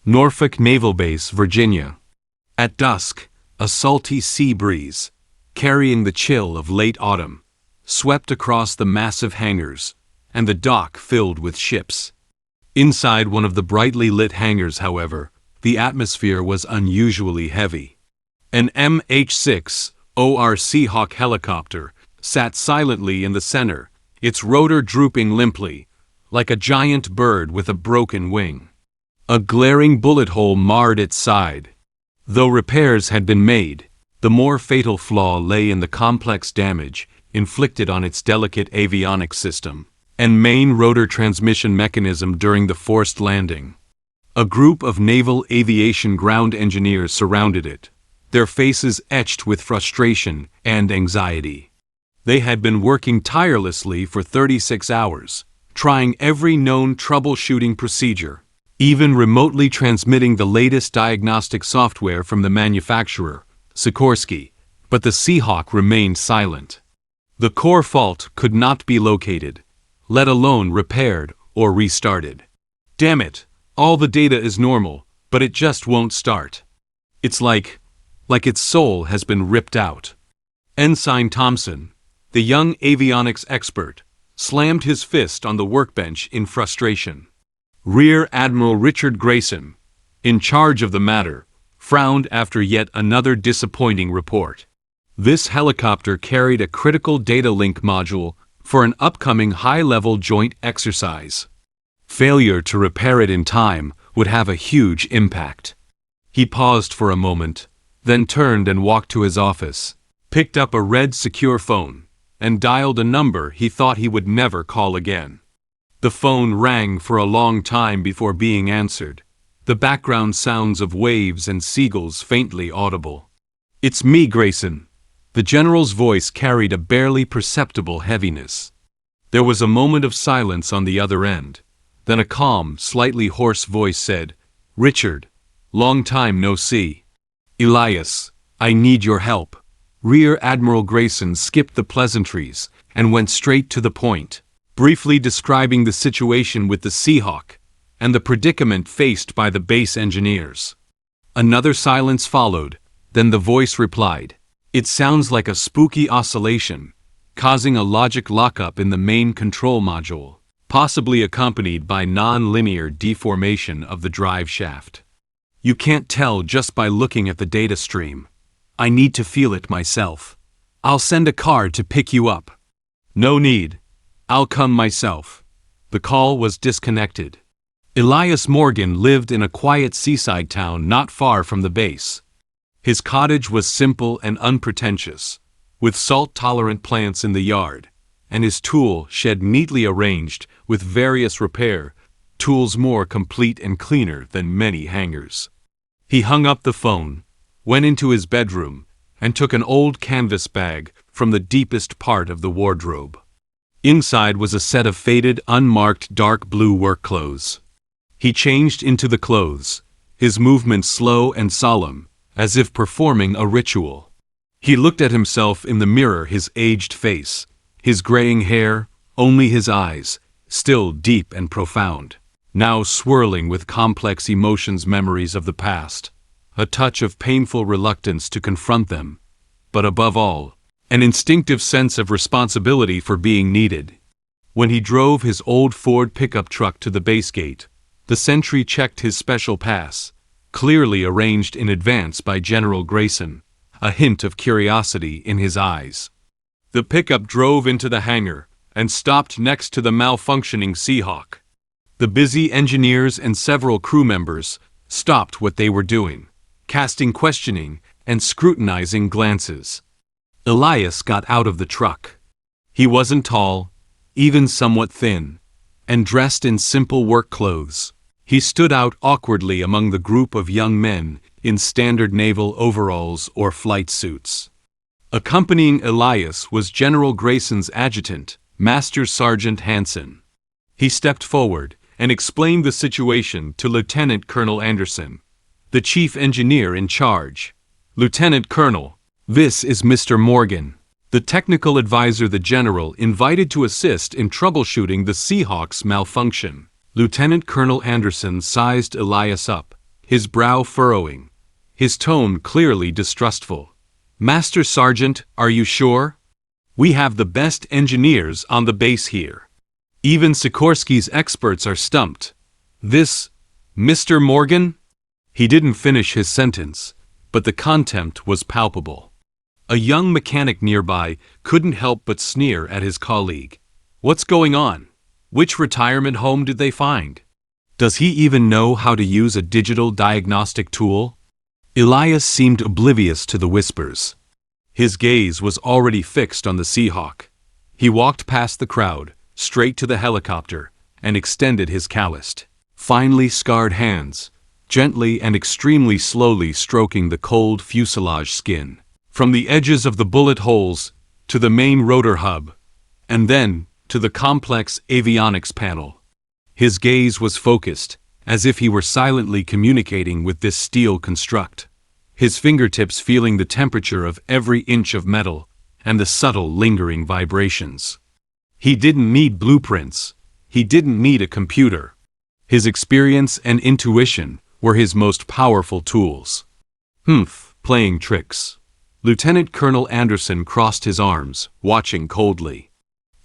Norfolk Naval Base, Virginia. At dusk, a salty sea breeze, carrying the chill of late autumn, swept across the massive hangars, and the dock filled with ships. Inside one of the brightly lit hangars, however, the atmosphere was unusually heavy. An MH-6 Seahawk helicopter sat silently in the center, its rotor drooping limply, like a giant bird with a broken wing. A glaring bullet hole marred its side. Though repairs had been made, the more fatal flaw lay in the complex damage inflicted on its delicate avionics system and main rotor transmission mechanism during the forced landing. A group of naval aviation ground engineers surrounded it, their faces etched with frustration and anxiety. They had been working tirelessly for 36 hours, trying every known troubleshooting procedure, even remotely transmitting the latest diagnostic software from the manufacturer, Sikorsky, but the Seahawk remained silent. The core fault could not be located, let alone repaired or restarted. Damn it, all the data is normal, but it just won't start. It's like its soul has been ripped out. Ensign Thompson, the young avionics expert, slammed his fist on the workbench in frustration. Rear Admiral Richard Grayson, in charge of the matter, frowned after yet another disappointing report. This helicopter carried a critical data link module for an upcoming high-level joint exercise. Failure to repair it in time would have a huge impact. He paused for a moment, then turned and walked to his office, picked up a red secure phone, and dialed a number he thought he would never call again. The phone rang for a long time before being answered, the background sounds of waves and seagulls faintly audible. "It's me, Grayson." The general's voice carried a barely perceptible heaviness. There was a moment of silence on the other end. Then a calm, slightly hoarse voice said, "Richard, long time no see." "Elias, I need your help." Rear Admiral Grayson skipped the pleasantries and went straight to the point, briefly describing the situation with the Seahawk and the predicament faced by the base engineers. Another silence followed, then the voice replied, "It sounds like a spooky oscillation, causing a logic lockup in the main control module, possibly accompanied by non-linear deformation of the drive shaft. You can't tell just by looking at the data stream. I need to feel it myself. I'll send a car to pick you up." "No need. I'll come myself." The call was disconnected. Elias Morgan lived in a quiet seaside town not far from the base. His cottage was simple and unpretentious, with salt-tolerant plants in the yard, and his tool shed neatly arranged with various repair tools more complete and cleaner than many hangars. He hung up the phone, went into his bedroom, and took an old canvas bag from the deepest part of the wardrobe. Inside was a set of faded, unmarked dark blue work clothes. He changed into the clothes, his movements slow and solemn, as if performing a ritual. He looked at himself in the mirror, his aged face, his graying hair, only his eyes, still deep and profound, now swirling with complex emotions, memories of the past, a touch of painful reluctance to confront them, but above all, an instinctive sense of responsibility for being needed. When he drove his old Ford pickup truck to the base gate, the sentry checked his special pass, clearly arranged in advance by General Grayson, a hint of curiosity in his eyes. The pickup drove into the hangar and stopped next to the malfunctioning Seahawk. The busy engineers and several crew members stopped what they were doing, casting questioning and scrutinizing glances. Elias got out of the truck. He wasn't tall, even somewhat thin, and dressed in simple work clothes. He stood out awkwardly among the group of young men in standard naval overalls or flight suits. Accompanying Elias was General Grayson's adjutant, Master Sergeant Hansen. He stepped forward and explained the situation to Lieutenant Colonel Anderson, the chief engineer in charge. "Lieutenant Colonel, this is Mr. Morgan, the technical advisor the general invited to assist in troubleshooting the Seahawk's malfunction." Lieutenant Colonel Anderson sized Elias up, his brow furrowing, his tone clearly distrustful. "Master Sergeant, are you sure? We have the best engineers on the base here. Even Sikorsky's experts are stumped. This, Mr. Morgan?" He didn't finish his sentence, but the contempt was palpable. A young mechanic nearby couldn't help but sneer at his colleague. "What's going on? Which retirement home did they find? Does he even know how to use a digital diagnostic tool?" Elias seemed oblivious to the whispers. His gaze was already fixed on the Seahawk. He walked past the crowd, straight to the helicopter, and extended his calloused, finely scarred hands, gently and extremely slowly stroking the cold fuselage skin. From the edges of the bullet holes, to the main rotor hub, and then to the complex avionics panel. His gaze was focused, as if he were silently communicating with this steel construct, his fingertips feeling the temperature of every inch of metal and the subtle lingering vibrations. He didn't need blueprints. He didn't need a computer. His experience and intuition were his most powerful tools. Playing tricks. Lieutenant Colonel Anderson crossed his arms, watching coldly.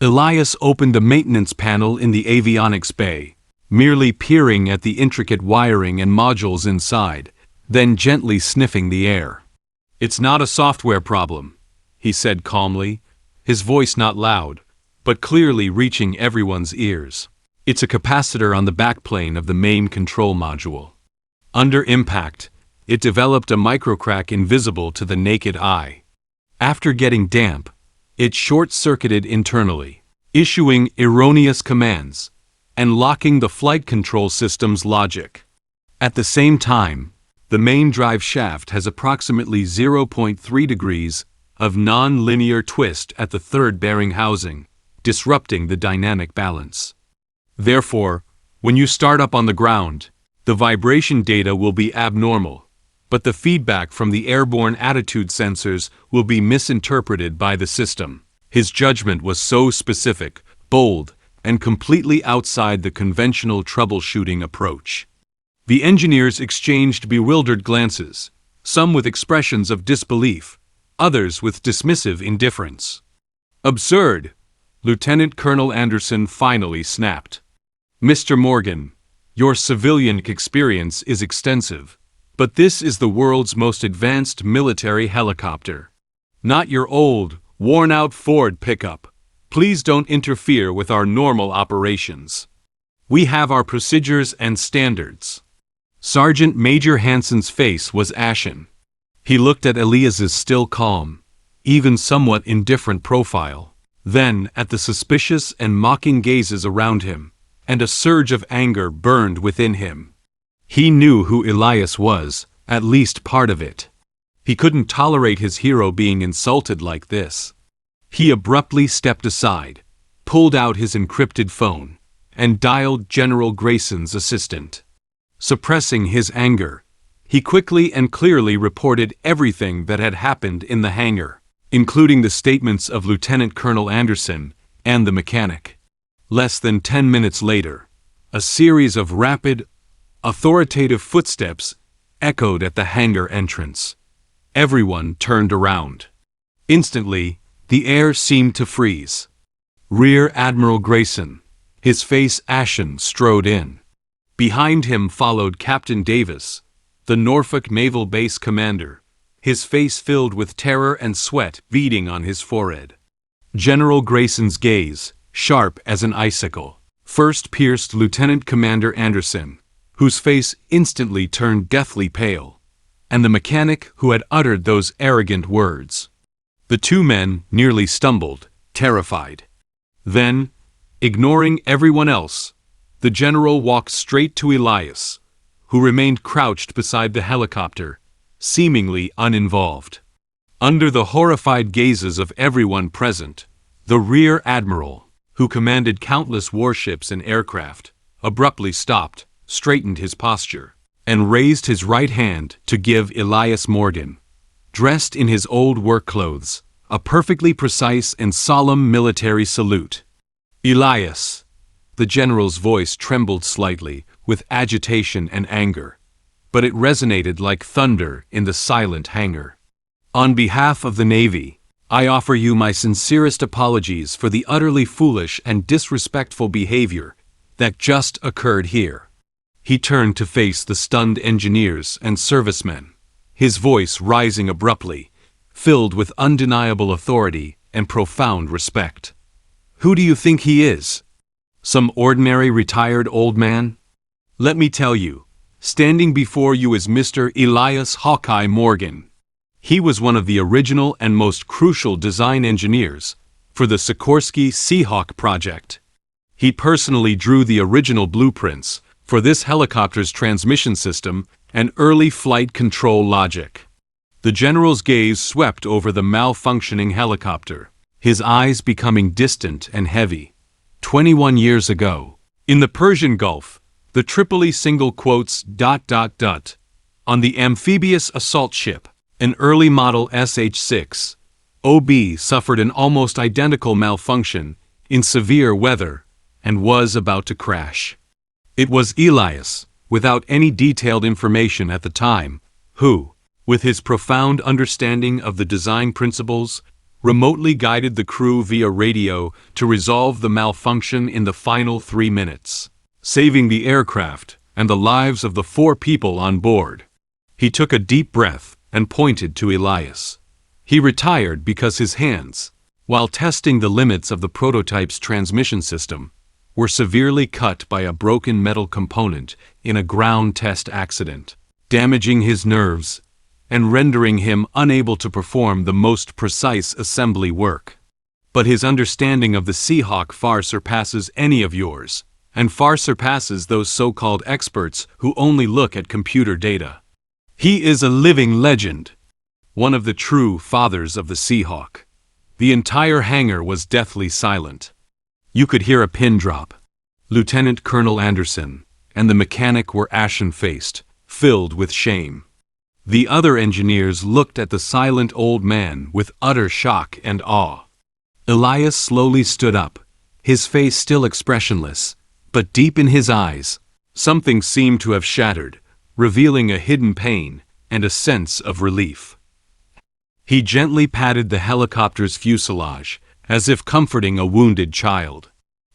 Elias opened a maintenance panel in the avionics bay, merely peering at the intricate wiring and modules inside, then gently sniffing the air. "It's not a software problem," he said calmly, his voice not loud, but clearly reaching everyone's ears. "It's a capacitor on the backplane of the main control module. Under impact, it developed a microcrack invisible to the naked eye. After getting damp, it short-circuited internally, issuing erroneous commands and locking the flight control system's logic. At the same time, the main drive shaft has approximately 0.3 degrees of non-linear twist at the third bearing housing, disrupting the dynamic balance. Therefore, when you start up on the ground, the vibration data will be abnormal, but the feedback from the airborne attitude sensors will be misinterpreted by the system." His judgment was so specific, bold, and completely outside the conventional troubleshooting approach. The engineers exchanged bewildered glances, some with expressions of disbelief, others with dismissive indifference. "Absurd!" Lieutenant Colonel Anderson finally snapped. "Mr. Morgan, your civilian experience is extensive, but this is the world's most advanced military helicopter. Not your old, worn-out Ford pickup. Please don't interfere with our normal operations. We have our procedures and standards." Sergeant Major Hanson's face was ashen. He looked at Elias's still calm, even somewhat indifferent profile, then at the suspicious and mocking gazes around him, and a surge of anger burned within him. He knew who Elias was, at least part of it. He couldn't tolerate his hero being insulted like this. He abruptly stepped aside, pulled out his encrypted phone, and dialed General Grayson's assistant. Suppressing his anger, he quickly and clearly reported everything that had happened in the hangar, including the statements of Lieutenant Colonel Anderson and the mechanic. Less than 10 minutes later, a series of rapid, authoritative footsteps echoed at the hangar entrance. Everyone turned around. Instantly, the air seemed to freeze. Rear Admiral Grayson, his face ashen, strode in. Behind him followed Captain Davis, the Norfolk Naval Base commander, his face filled with terror and sweat beading on his forehead. General Grayson's gaze, sharp as an icicle, first pierced Lieutenant Commander Anderson, whose face instantly turned deathly pale, and the mechanic who had uttered those arrogant words. The two men nearly stumbled, terrified. Then, ignoring everyone else, the general walked straight to Elias, who remained crouched beside the helicopter, seemingly uninvolved. Under the horrified gazes of everyone present, the Rear Admiral, who commanded countless warships and aircraft, abruptly stopped, straightened his posture, and raised his right hand to give Elias Morgan, dressed in his old work clothes, a perfectly precise and solemn military salute. "Elias," the general's voice trembled slightly with agitation and anger. but it resonated like thunder in the silent hangar. On behalf of the Navy, I offer you my sincerest apologies for the utterly foolish and disrespectful behavior that just occurred here. He turned to face the stunned engineers and servicemen, his voice rising abruptly, filled with undeniable authority and profound respect. Who do you think he is? Some ordinary retired old man? Let me tell you, standing before you is Mr. Elias Hawkeye Morgan. He was one of the original and most crucial design engineers for the Sikorsky Seahawk project. He personally drew the original blueprints for this helicopter's transmission system and early flight control logic. The general's gaze swept over the malfunctioning helicopter, his eyes becoming distant and heavy. 21 years ago, in the Persian Gulf, the Tripoli on the amphibious assault ship, an early model SH-6, OB suffered an almost identical malfunction in severe weather and was about to crash. It was Elias, without any detailed information at the time, who, with his profound understanding of the design principles, remotely guided the crew via radio to resolve the malfunction in the final 3 minutes, saving the aircraft and the lives of the 4 people on board. He took a deep breath and pointed to Elias. He retired because his hands, while testing the limits of the prototype's transmission system, were severely cut by a broken metal component in a ground test accident, damaging his nerves and rendering him unable to perform the most precise assembly work. But his understanding of the Seahawk far surpasses any of yours, and far surpasses those so-called experts who only look at computer data. He is a living legend, one of the true fathers of the Seahawk. The entire hangar was deathly silent. You could hear a pin drop. Lieutenant Colonel Anderson and the mechanic were ashen-faced, filled with shame. The other engineers looked at the silent old man with utter shock and awe. Elias slowly stood up, his face still expressionless, but deep in his eyes, something seemed to have shattered, revealing a hidden pain and a sense of relief. He gently patted the helicopter's fuselage, as if comforting a wounded child.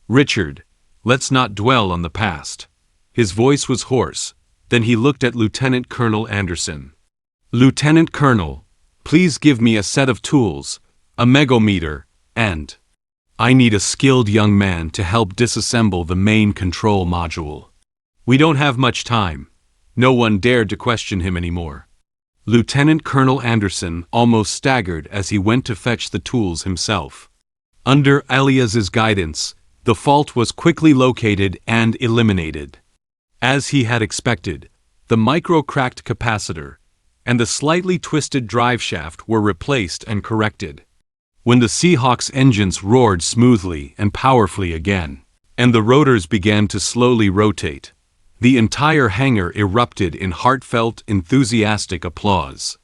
"Richard, let's not dwell on the past." His voice was hoarse, then he looked at Lieutenant Colonel Anderson. "Lieutenant Colonel, please give me a set of tools, a megometer, and I need a skilled young man to help disassemble the main control module. We don't have much time." No one dared to question him anymore. Lieutenant Colonel Anderson almost staggered as he went to fetch the tools himself. Under Elias's guidance, the fault was quickly located and eliminated. As he had expected, the micro-cracked capacitor and the slightly twisted drive shaft were replaced and corrected. When the Seahawk's engines roared smoothly and powerfully again, and the rotors began to slowly rotate, the entire hangar erupted in heartfelt, enthusiastic applause.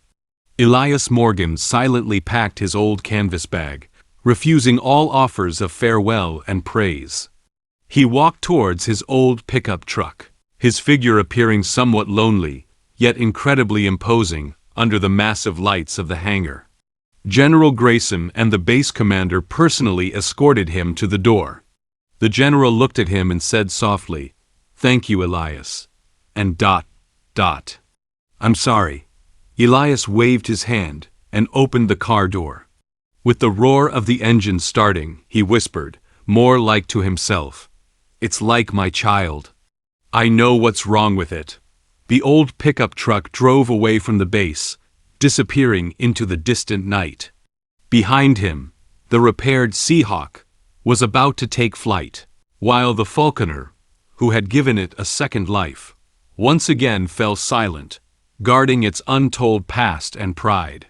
Elias Morgan silently packed his old canvas bag, refusing all offers of farewell and praise. He walked towards his old pickup truck, his figure appearing somewhat lonely, yet incredibly imposing, under the massive lights of the hangar. General Grayson and the base commander personally escorted him to the door. The general looked at him and said softly, "Thank you, Elias." And ... "I'm sorry." Elias waved his hand and opened the car door. With the roar of the engine starting, he whispered, more like to himself, "It's like my child. I know what's wrong with it." The old pickup truck drove away from the base, disappearing into the distant night. Behind him, the repaired Seahawk was about to take flight, while the Falconer, who had given it a second life, once again fell silent, guarding its untold past and pride.